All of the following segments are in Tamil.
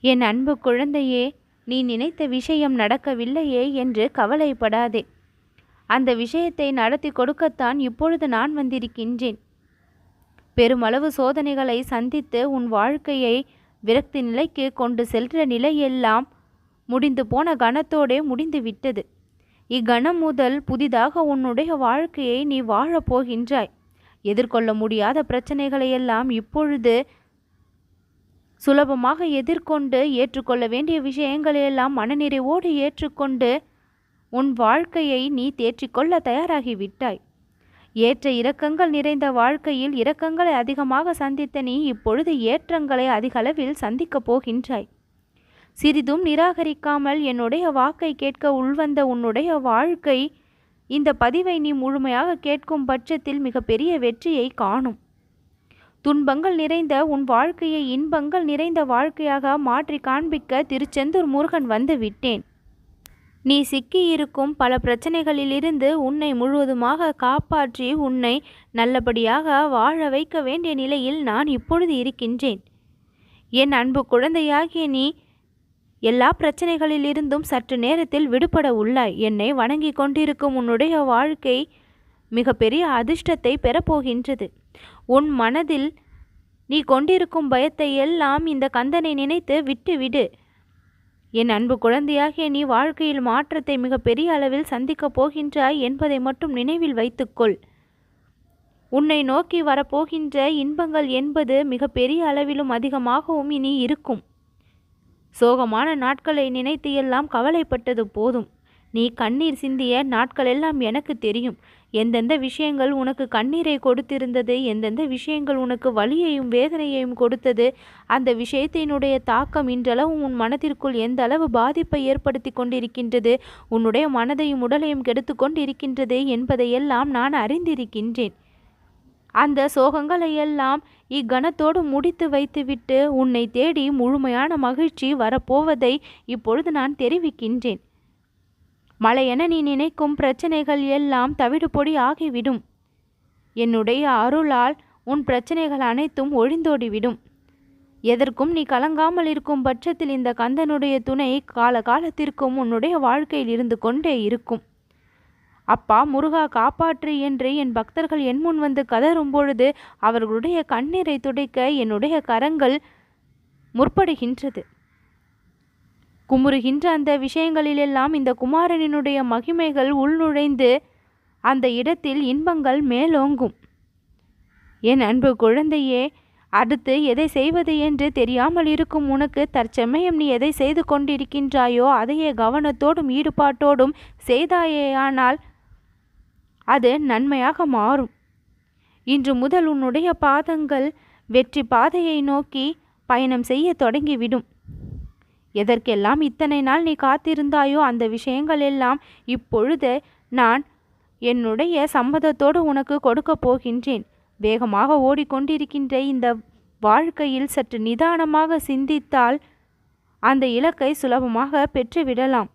என் அன்பு குழந்தையே, நீ நினைத்த விஷயம் நடக்கவில்லையே என்று கவலைப்படாதே. அந்த விஷயத்தை நடத்தி கொடுக்கத்தான் இப்பொழுது நான் வந்திருக்கின்றேன். பெருமளவு சோதனைகளை சந்தித்து உன் வாழ்க்கையை விரக்தி நிலைக்கு கொண்டு செல்ற நிலையெல்லாம் முடிந்து போன கணத்தோடே முடிந்து விட்டது. இக்கணம் முதல் புதிதாக உன்னுடைய வாழ்க்கையை நீ வாழப்போகின்றாய். எதிர்கொள்ள முடியாத பிரச்சனைகளையெல்லாம் இப்பொழுது சுலபமாக எதிர்கொண்டு ஏற்றுக்கொள்ள வேண்டிய விஷயங்களையெல்லாம் மனநிறைவோடு ஏற்றுக்கொண்டு உன் வாழ்க்கையை நீ தேற்றிக்கொள்ள தயாராகிவிட்டாய். ஏற்ற இரக்கங்கள் நிறைந்த வாழ்க்கையில் இரக்கங்களை அதிகமாக சந்தித்த நீ இப்பொழுது ஏற்றங்களை அதிகளவில் சந்திக்கப் போகின்றாய். சிறிதும் நிராகரிக்காமல் என்னுடைய வாக்கை கேட்க உள்வந்த உன்னுடைய வாழ்க்கை இந்த பதிவை நீ முழுமையாக கேட்கும் பட்சத்தில் மிகப்பெரிய வெற்றியை காணும். துன்பங்கள் நிறைந்த உன் வாழ்க்கையை இன்பங்கள் நிறைந்த வாழ்க்கையாக மாற்றி காண்பிக்க திருச்செந்தூர் முருகன் வந்து விட்டேன். நீ சிக்கியிருக்கும் பல பிரச்சனைகளிலிருந்து உன்னை முழுவதுமாக காப்பாற்றி உன்னை நல்லபடியாக வாழ வைக்க வேண்டிய நிலையில் நான் இப்பொழுது இருக்கின்றேன். என் அன்பு குழந்தையாகிய நீ எல்லா பிரச்சனைகளிலிருந்தும் சற்று நேரத்தில் விடுபட உள்ளாய். என்னை வணங்கி கொண்டிருக்கும் உன்னுடைய வாழ்க்கை மிகப்பெரிய அதிர்ஷ்டத்தை பெறப்போகின்றது. உன் மனதில் நீ கொண்டிருக்கும் பயத்தை எல்லாம் இந்த கந்தனை நினைத்து விட்டுவிடு. என் அன்பு குழந்தையாகிய நீ வாழ்க்கையில் மாற்றத்தை மிகப்பெரிய அளவில் சந்திக்கப் போகின்றாய் என்பதை மட்டும் நினைவில் வைத்துக்கொள். உன்னை நோக்கி வரப்போகின்ற இன்பங்கள் என்பது மிகப்பெரிய அளவிலும் அதிகமாகவும் இனி இருக்கும். சோகமான நாட்களை நினைத்து எல்லாம் கவலைப்பட்டது போதும். நீ கண்ணீர் சிந்திய நாட்களெல்லாம் எனக்கு தெரியும். எந்தெந்த விஷயங்கள் உனக்கு கண்ணீரை கொடுத்திருந்தது, எந்தெந்த விஷயங்கள் உனக்கு வலியையும் வேதனையையும் கொடுத்தது, அந்த விஷயத்தினுடைய தாக்கம் இன்றளவு உன் மனதிற்குள் எந்த அளவு பாதிப்பை ஏற்படுத்தி கொண்டிருக்கின்றது, உன்னுடைய மனதையும் உடலையும் கெடுத்து கொண்டிருக்கின்றது என்பதையெல்லாம் நான் அறிந்திருக்கின்றேன். அந்த சோகங்களை எல்லாம் இக்கணத்தோடு முடித்து வைத்துவிட்டு உன்னை தேடி முழுமையான மகிழ்ச்சி வரப்போவதை இப்பொழுது நான் தெரிவிக்கின்றேன். மழையென நீ நினைக்கும் பிரச்சனைகள் எல்லாம் தவிடுபொடி ஆகிவிடும். என்னுடைய அருளால் உன் பிரச்சனைகள் அனைத்தும் ஒழிந்தோடிவிடும். எதற்கும் நீ கலங்காமல் இருக்கும் பட்சத்தில் இந்த கந்தனுடைய துணை காலகாலத்திற்கும் உன்னுடைய வாழ்க்கையில் இருந்து கொண்டே இருக்கும். அப்பா முருகா காப்பாற்று என்று என் பக்தர்கள் என் முன் வந்து கதறும் பொழுது அவர்களுடைய கண்ணீரை துடைக்க என்னுடைய கரங்கள் முற்படுகின்றது. குமுறுகின்ற அந்த விஷயங்களிலெல்லாம் இந்த குமாரனினுடைய மகிமைகள் உள்நுழைந்து அந்த இடத்தில் இன்பங்கள் மேலோங்கும். என் அன்பு குழந்தையே, அடுத்து எதை செய்வது என்று தெரியாமல் இருக்கும் உனக்கு தற்சமயம் நீ எதை செய்து கொண்டிருக்கின்றாயோ அதையே கவனத்தோடும் ஈடுபாட்டோடும் செய்தாயேயானால் அது நன்மையாக மாறும். இன்று முதல் உன்னுடைய பாதங்கள் வெற்றி பாதையை நோக்கி பயணம் செய்ய தொடங்கிவிடும். எதற்கெல்லாம் இத்தனை நாள் நீ காத்திருந்தாயோ அந்த விஷயங்கள் எல்லாம் இப்பொழுது நான் என்னுடைய சம்மதத்தோடு உனக்கு கொடுக்க போகின்றேன். வேகமாக ஓடிக்கொண்டிருக்கின்ற இந்த வாழ்க்கையில் சற்று நிதானமாக சிந்தித்தால் அந்த இலக்கை சுலபமாக பெற்றுவிடலாம்.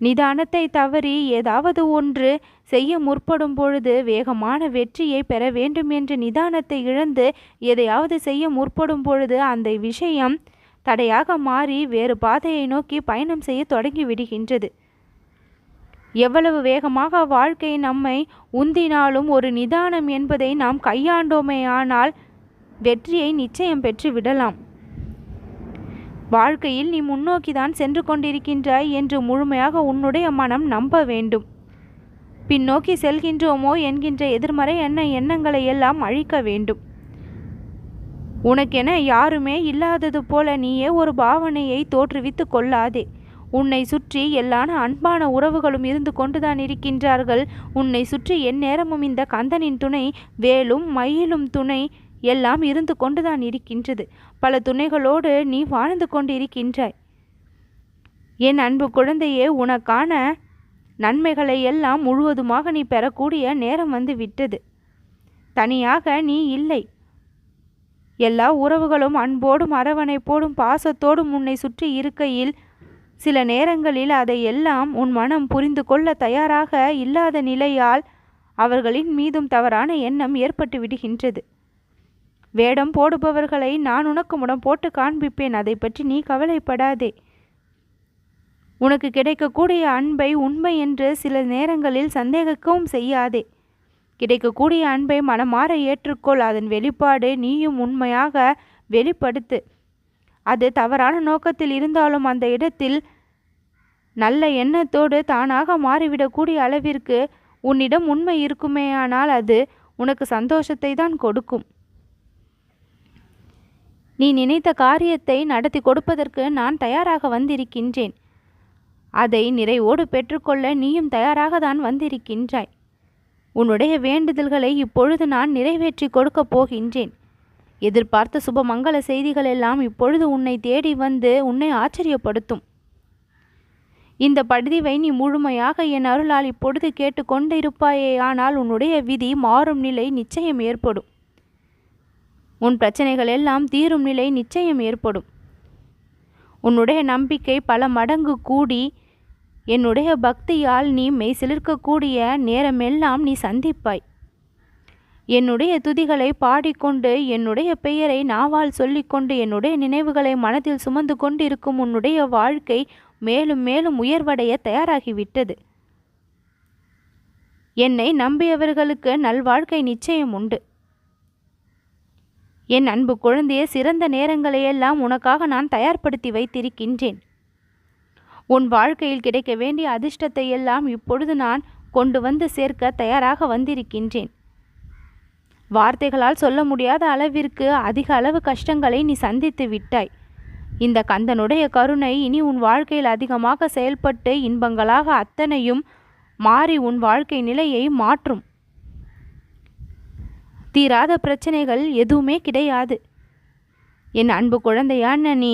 நிதானத்தை தவறி ஏதாவது ஒன்று செய்ய முற்படும் பொழுது வேகமான வெற்றியை பெற வேண்டும் என்று நிதானத்தை இழந்து எதையாவது செய்ய முற்படும் பொழுது அந்த விஷயம் தடையாக மாறி வேறு பாதையை நோக்கி பயணம் செய்ய தொடங்கி விடுகின்றது. எவ்வளவு வேகமாக வாழ்க்கை நம்மை உந்தினாலும் ஒரு நிதானம் என்பதை நாம் கையாண்டோமேயானால் வெற்றியை நிச்சயம் பெற்று விடலாம். வாழ்க்கையில் நீ முன்னோக்கிதான் சென்று கொண்டிருக்கின்றாய் என்று முழுமையாக உன்னுடைய மனம் நம்ப வேண்டும். பின்னோக்கி செல்கின்றோமோ என்கின்ற எதிர்மறை எண்ணங்களை எல்லாம் அழிக்க வேண்டும். உனக்கென யாருமே இல்லாதது போல நீயே ஒரு பாவனையை தோற்றுவித்து கொள்ளாதே. உன்னை சுற்றி எல்லான அன்பான உறவுகளும் இருந்து கொண்டுதான் இருக்கின்றார்கள். உன்னை சுற்றி எந்நேரமும் இந்த கந்தனின் துணை வேலும் மயிலும் துணை எல்லாம் இருந்து கொண்டுதான் இருக்கின்றது. பல துணைகளோடு நீ வாழ்ந்து கொண்டு இருக்கின்றாய். என் அன்பு குழந்தையே, உனக்கான நன்மைகளை எல்லாம் முழுவதுமாக நீ பெறக்கூடிய நேரம் வந்து விட்டது. தனியாக நீ இல்லை. எல்லா உறவுகளும் அன்போடும் அரவணைப்போடும் பாசத்தோடும் உன்னை சுற்றி இருக்கையில் சில நேரங்களில் அதையெல்லாம் உன் மனம் புரிந்து கொள்ள தயாராக இல்லாத நிலையால் அவர்களின் மீதும் தவறான எண்ணம் ஏற்பட்டு விடுகின்றது. வேடம் போடுபவர்களை நான் உனக்கு முடம் போட்டு காண்பிப்பேன். அதை பற்றி நீ கவலைப்படாதே. உனக்கு கிடைக்கக்கூடிய அன்பை உண்மை என்று சில நேரங்களில் சந்தேகிக்கவும் செய்யாதே. கிடைக்கக்கூடிய அன்பை மனமாற ஏற்றுக்கொள். அதன் வெளிப்பாடு நீயும் உண்மையாக வெளிப்படுத்து. அது தவறான நோக்கத்தில் இருந்தாலும் அந்த இடத்தில் நல்ல எண்ணத்தோடு தானாக மாறிவிடக்கூடிய அளவிற்கு உன்னிடம் உண்மை இருக்குமேயானால் அது உனக்கு சந்தோஷத்தை தான் கொடுக்கும். நீ நினைத்த காரியத்தை நடத்தி கொடுப்பதற்கு நான் தயாராக வந்திருக்கின்றேன். அதை நிறைவோடு பெற்றுக்கொள்ள நீயும் தயாராக தான் வந்திருக்கின்றாய். உன்னுடைய வேண்டுதல்களை இப்பொழுது நான் நிறைவேற்றி கொடுக்கப் போகின்றேன். எதிர்பார்த்த சுபமங்கல செய்திகள் எல்லாம் இப்பொழுது உன்னை தேடி வந்து உன்னை ஆச்சரியப்படுத்தும். இந்த பதிவை நீ முழுமையாக என் அருளால் இப்பொழுது கேட்டுக்கொண்டு இருப்பாயே. ஆனால் உன்னுடைய விதி மாறும் நிலை நிச்சயம் ஏற்படும். உன் பிரச்சனைகள் எல்லாம் தீரும் நிலை நிச்சயம் ஏற்படும். உன்னுடைய நம்பிக்கை பல மடங்கு கூடி என்னுடைய பக்தியால் நீ மெய் சிலிர்க்கக்கூடிய நேரமெல்லாம் நீ சந்திப்பாய். என்னுடைய துதிகளை பாடிக்கொண்டு என்னுடைய பெயரை நாவால் சொல்லிக்கொண்டு என்னுடைய நினைவுகளை மனதில் சுமந்து கொண்டு இருக்கும் உன்னுடைய வாழ்க்கை மேலும் மேலும் உயர்வடைய தயாராகிவிட்டது. என்னை நம்பியவர்களுக்கு நல்வாழ்க்கை நிச்சயம் உண்டு. என் அன்பு குழந்தைய, சிறந்த நேரங்களையெல்லாம் உனக்காக நான் தயார்படுத்தி வைத்திருக்கின்றேன். உன் வாழ்க்கையில் கிடைக்க வேண்டிய அதிர்ஷ்டத்தை எல்லாம் இப்பொழுது நான் கொண்டு வந்து சேர்க்க தயாராக வந்திருக்கின்றேன். வார்த்தைகளால் சொல்ல முடியாத அளவிற்கு அதிக அளவு கஷ்டங்களை நீ சந்தித்து விட்டாய். இந்த கந்தனுடைய கருணை இனி உன் வாழ்க்கையில் அதிகமாக செயல்பட்டு இன்பங்களாக அத்தனையும் மாறி உன் வாழ்க்கை நிலையை மாற்றும். தீராத பிரச்சனைகள் எதுவுமே கிடையாது. என் அன்பு குழந்தையான நீ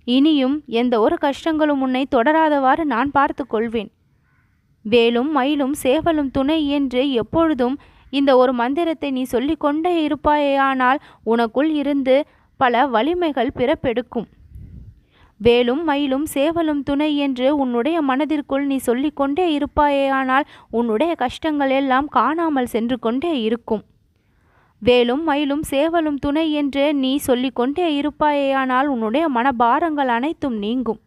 இனியும் எந்த ஒரு கஷ்டங்களும் உன்னை தொடராதவாறு நான் பார்த்து கொள்வேன். வேலும் மயிலும் சேவலும் துணை என்று எப்பொழுதும் இந்த ஒரு மந்திரத்தை நீ சொல்லிக்கொண்டே இருப்பாயானால் உனக்குள் இருந்து பல வலிமைகள் பிறப்பெடுக்கும். வேலும் மயிலும் சேவலும் துணை என்று உன்னுடைய மனதிற்குள் நீ சொல்லிக்கொண்டே இருப்பாயானால் உன்னுடைய கஷ்டங்கள் எல்லாம் காணாமல் சென்று கொண்டே இருக்கும். வேலும் மயிலும் சேவலும் துணை என்று நீ சொல்லிக்கொண்டே இருப்பாயானால் உன்னுடைய மனபாரங்கள் அனைத்தும் நீங்கும்.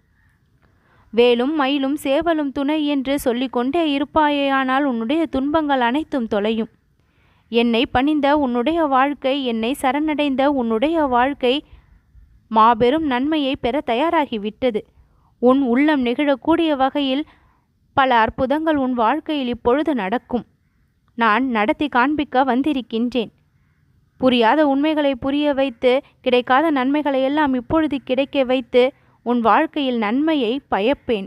வேலும் மயிலும் சேவலும் துணை என்று சொல்லிக்கொண்டே இருப்பாயானால் உன்னுடைய துன்பங்கள் அனைத்தும் தொலையும். என்னை பணிந்த உன்னுடைய வாழ்க்கை, என்னை சரணடைந்த உன்னுடைய வாழ்க்கை மாபெரும் நன்மையை பெற தயாராகிவிட்டது. உன் உள்ளம் நெகிழக்கூடிய வகையில் பல அற்புதங்கள் உன் வாழ்க்கையில் இப்பொழுது நடக்கும். நான் நடத்தி காண்பிக்க வந்திருக்கின்றேன். புரியாத உண்மைகளை புரிய வைத்து கிடைக்காத நன்மைகளை எல்லாம் இப்பொழுது கிடைக்க வைத்து உன் வாழ்க்கையில் நன்மையை பயப்பேன்.